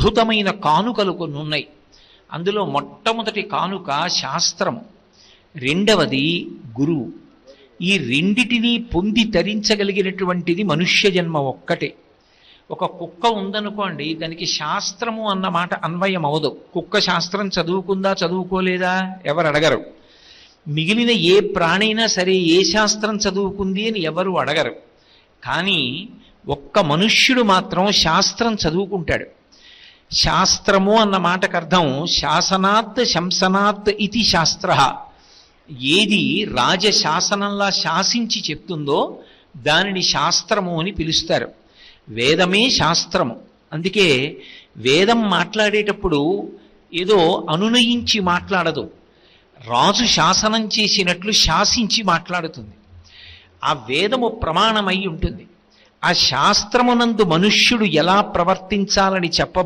అద్భుతమైన కానుకలు కొన్ని ఉన్నాయి. అందులో మొట్టమొదటి కానుక శాస్త్రము, రెండవది గురువు. ఈ రెండిటినీ పొంది తరించగలిగినటువంటిది మనుష్య జన్మ ఒక్కటే. ఒక కుక్క ఉందనుకోండి, దానికి శాస్త్రము అన్న మాట అన్వయం అవదు. కుక్క శాస్త్రం చదువుకుందా చదువుకోలేదా ఎవరు అడగరు. మిగిలిన ఏ ప్రాణైనా సరే ఏ శాస్త్రం చదువుకుంది అని ఎవరు అడగరు. కానీ ఒక్క మనుష్యుడు మాత్రం శాస్త్రం చదువుకుంటాడు. శాస్త్రము అన్న మాటకు అర్థం శాసనాత్ శంసనాత్ ఇది శాస్త్ర. ఏది రాజశాసనంలా శాసించి చెప్తుందో దానిని శాస్త్రము అని పిలుస్తారు. వేదమే శాస్త్రము. అందుకే వేదం మాట్లాడేటప్పుడు ఏదో అనునయించి మాట్లాడదు, రాజు శాసనం చేసినట్లు శాసించి మాట్లాడుతుంది. ఆ వేదము ప్రమాణమై ఉంటుంది. ఆ శాస్త్రమునందు మనుష్యుడు ఎలా ప్రవర్తించాలని